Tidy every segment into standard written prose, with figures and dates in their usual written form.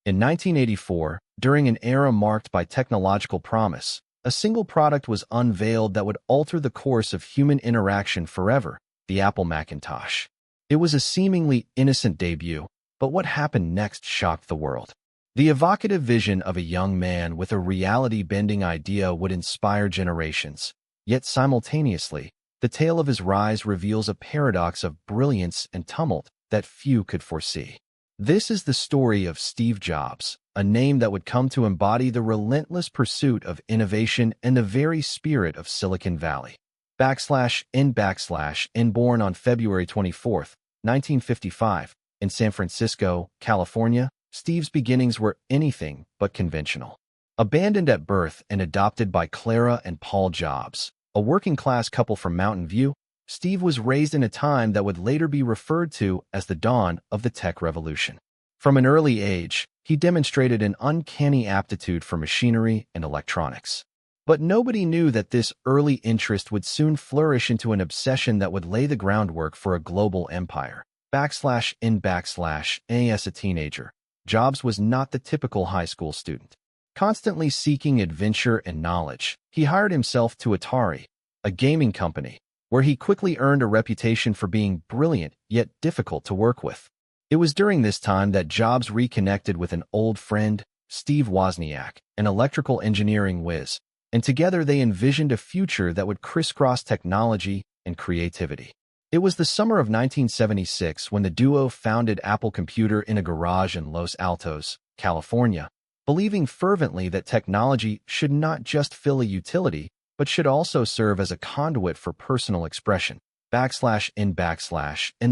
In 1984, during an era marked by technological promise, a single product was unveiled that would alter the course of human interaction forever: the Apple Macintosh. It was a seemingly innocent debut, but what happened next shocked the world. The evocative vision of a young man with a reality-bending idea would inspire generations, yet simultaneously, the tale of his rise reveals a paradox of brilliance and tumult that few could foresee. This is the story of Steve Jobs, a name that would come to embody the relentless pursuit of innovation and the very spirit of Silicon Valley. /N born on February 24, 1955, in San Francisco, California, Steve's beginnings were anything but conventional. Abandoned at birth and adopted by Clara and Paul Jobs, a working-class couple from Mountain View, Steve was raised in a time that would later be referred to as the dawn of the tech revolution. From an early age, he demonstrated an uncanny aptitude for machinery and electronics. But nobody knew that this early interest would soon flourish into an obsession that would lay the groundwork for a global empire. As a teenager, Jobs was not the typical high school student. Constantly seeking adventure and knowledge, he hired himself to Atari, a gaming company, where he quickly earned a reputation for being brilliant yet difficult to work with. It was during this time that Jobs reconnected with an old friend, Steve Wozniak, an electrical engineering whiz, and together they envisioned a future that would crisscross technology and creativity. It was the summer of 1976 when the duo founded Apple Computer in a garage in Los Altos, California, believing fervently that technology should not just fill a utility, but should also serve as a conduit for personal expression. And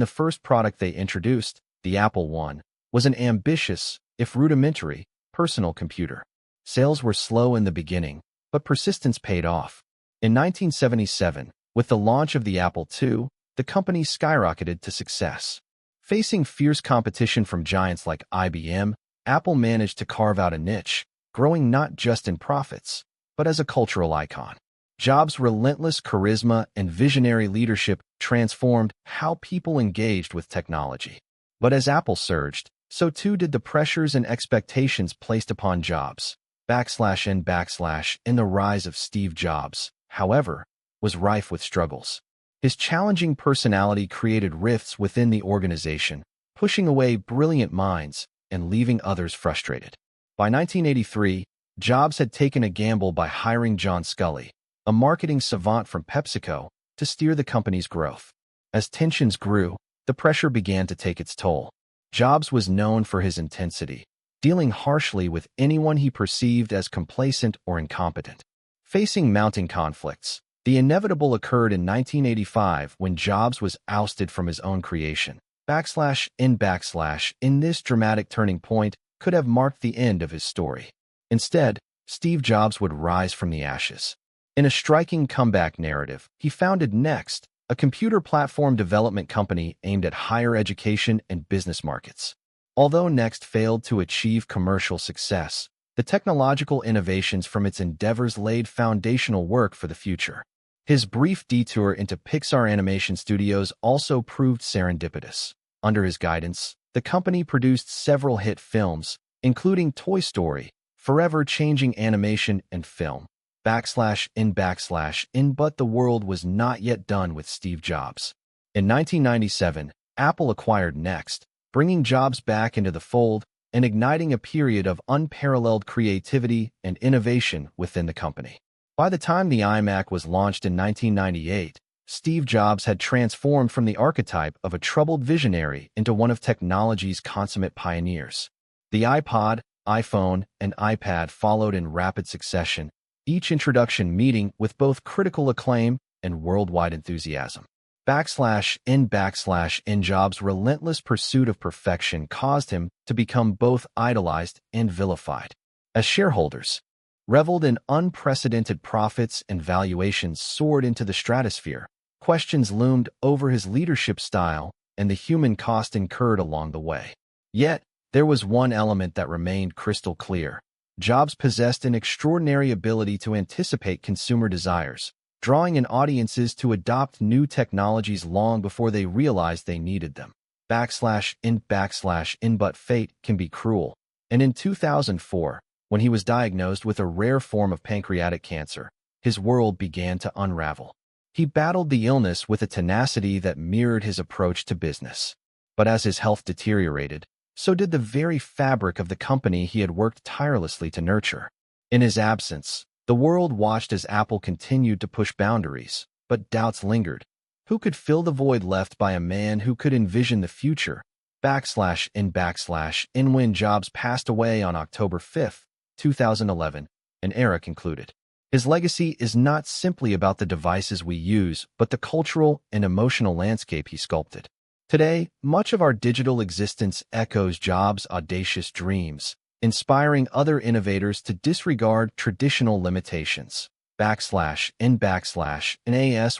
the first product they introduced, the Apple I, was an ambitious, if rudimentary, personal computer. Sales were slow in the beginning, but persistence paid off. In 1977, with the launch of the Apple II, the company skyrocketed to success. Facing fierce competition from giants like IBM, Apple managed to carve out a niche, growing not just in profits, but as a cultural icon. Jobs' relentless charisma and visionary leadership transformed how people engaged with technology. But as Apple surged, so too did the pressures and expectations placed upon Jobs. And the rise of Steve Jobs, however, was rife with struggles. His challenging personality created rifts within the organization, pushing away brilliant minds and leaving others frustrated. By 1983, Jobs had taken a gamble by hiring John Sculley, a marketing savant from PepsiCo, to steer the company's growth. As tensions grew, the pressure began to take its toll. Jobs was known for his intensity, dealing harshly with anyone he perceived as complacent or incompetent. Facing mounting conflicts, the inevitable occurred in 1985 when Jobs was ousted from his own creation. In this dramatic turning point could have marked the end of his story. Instead, Steve Jobs would rise from the ashes. In a striking comeback narrative, he founded Next, a computer platform development company aimed at higher education and business markets. Although Next failed to achieve commercial success, the technological innovations from its endeavors laid foundational work for the future. His brief detour into Pixar Animation Studios also proved serendipitous. Under his guidance, the company produced several hit films, including Toy Story, forever changing animation and film. But the world was not yet done with Steve Jobs. In 1997, Apple acquired Next, bringing Jobs back into the fold and igniting a period of unparalleled creativity and innovation within the company. By the time the iMac was launched in 1998, Steve Jobs had transformed from the archetype of a troubled visionary into one of technology's consummate pioneers. The iPod, iPhone, and iPad followed in rapid succession, each introduction meeting with both critical acclaim and worldwide enthusiasm. In Jobs' relentless pursuit of perfection caused him to become both idolized and vilified. As shareholders reveled in unprecedented profits and valuations soared into the stratosphere, questions loomed over his leadership style and the human cost incurred along the way. Yet, there was one element that remained crystal clear. Jobs possessed an extraordinary ability to anticipate consumer desires, drawing in audiences to adopt new technologies long before they realized they needed them. But fate can be cruel. And in 2004, when he was diagnosed with a rare form of pancreatic cancer, his world began to unravel. He battled the illness with a tenacity that mirrored his approach to business. But as his health deteriorated, so did the very fabric of the company he had worked tirelessly to nurture. In his absence, the world watched as Apple continued to push boundaries, but doubts lingered. Who could fill the void left by a man who could envision the future? In when Jobs passed away on October 5, 2011, an era concluded. His legacy is not simply about the devices we use, but the cultural and emotional landscape he sculpted. Today, much of our digital existence echoes Jobs' audacious dreams, inspiring other innovators to disregard traditional limitations. As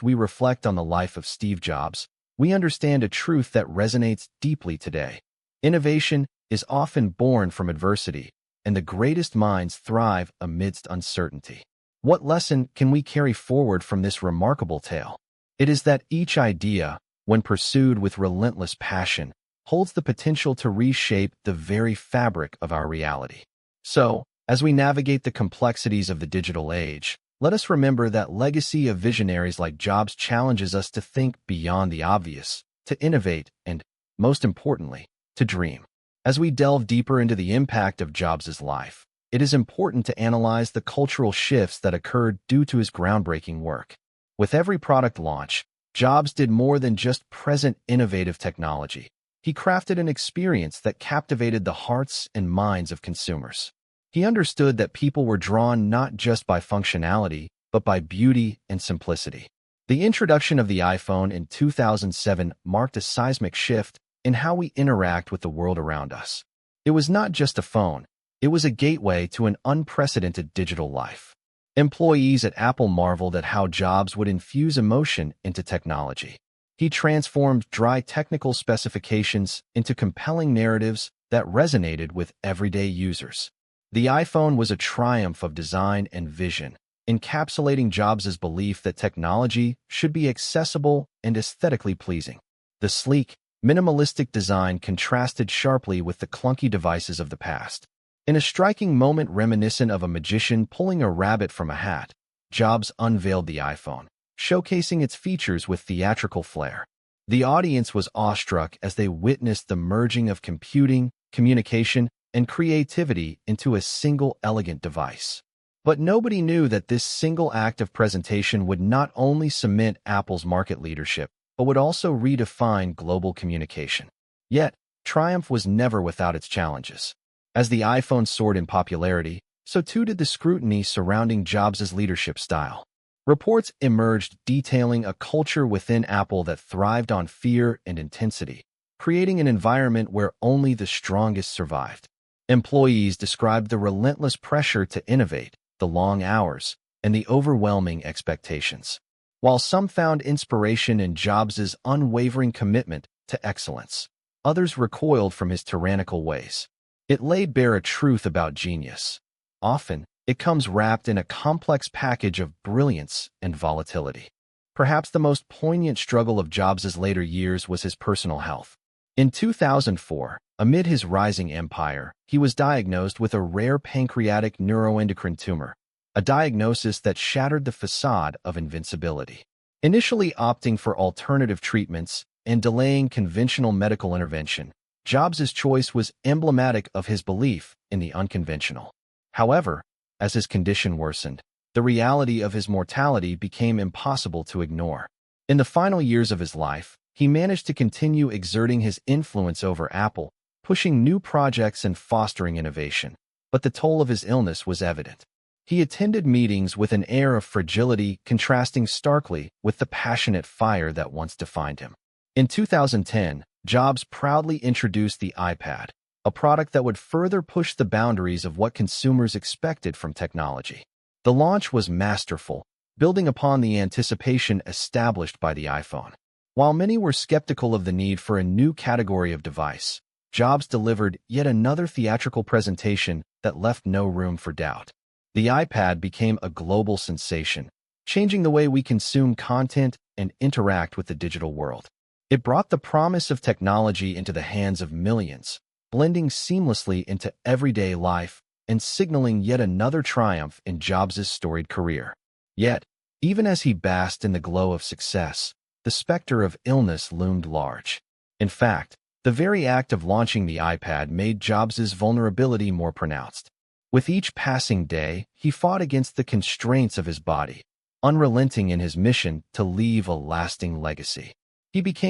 we reflect on the life of Steve Jobs, we understand a truth that resonates deeply today. Innovation is often born from adversity, and the greatest minds thrive amidst uncertainty. What lesson can we carry forward from this remarkable tale? It is that each idea, when pursued with relentless passion, holds the potential to reshape the very fabric of our reality. So, as we navigate the complexities of the digital age, let us remember that legacy of visionaries like Jobs challenges us to think beyond the obvious, to innovate, and, most importantly, to dream. As we delve deeper into the impact of Jobs' life, it is important to analyze the cultural shifts that occurred due to his groundbreaking work. With every product launch, Jobs did more than just present innovative technology. He crafted an experience that captivated the hearts and minds of consumers. He understood that people were drawn not just by functionality, but by beauty and simplicity. The introduction of the iPhone in 2007 marked a seismic shift in how we interact with the world around us. It was not just a phone, it was a gateway to an unprecedented digital life. Employees at Apple marveled at how Jobs would infuse emotion into technology. He transformed dry technical specifications into compelling narratives that resonated with everyday users. The iPhone was a triumph of design and vision, encapsulating Jobs' belief that technology should be accessible and aesthetically pleasing. The sleek, minimalistic design contrasted sharply with the clunky devices of the past. In a striking moment reminiscent of a magician pulling a rabbit from a hat, Jobs unveiled the iPhone, showcasing its features with theatrical flair. The audience was awestruck as they witnessed the merging of computing, communication, and creativity into a single elegant device. But nobody knew that this single act of presentation would not only cement Apple's market leadership, but would also redefine global communication. Yet, triumph was never without its challenges. As the iPhone soared in popularity, so too did the scrutiny surrounding Jobs' leadership style. Reports emerged detailing a culture within Apple that thrived on fear and intensity, creating an environment where only the strongest survived. Employees described the relentless pressure to innovate, the long hours, and the overwhelming expectations. While some found inspiration in Jobs' unwavering commitment to excellence, others recoiled from his tyrannical ways. It laid bare a truth about genius. Often, it comes wrapped in a complex package of brilliance and volatility. Perhaps the most poignant struggle of Jobs' later years was his personal health. In 2004, amid his rising empire, he was diagnosed with a rare pancreatic neuroendocrine tumor, a diagnosis that shattered the facade of invincibility. Initially opting for alternative treatments and delaying conventional medical intervention, Jobs' choice was emblematic of his belief in the unconventional. However, as his condition worsened, the reality of his mortality became impossible to ignore. In the final years of his life, he managed to continue exerting his influence over Apple, pushing new projects and fostering innovation. But the toll of his illness was evident. He attended meetings with an air of fragility contrasting starkly with the passionate fire that once defined him. In 2010, Jobs proudly introduced the iPad, a product that would further push the boundaries of what consumers expected from technology. The launch was masterful, building upon the anticipation established by the iPhone. While many were skeptical of the need for a new category of device, Jobs delivered yet another theatrical presentation that left no room for doubt. The iPad became a global sensation, changing the way we consume content and interact with the digital world. It brought the promise of technology into the hands of millions, blending seamlessly into everyday life and signaling yet another triumph in Jobs' storied career. Yet, even as he basked in the glow of success, the specter of illness loomed large. In fact, the very act of launching the iPad made Jobs' vulnerability more pronounced. With each passing day, he fought against the constraints of his body, unrelenting in his mission to leave a lasting legacy. He became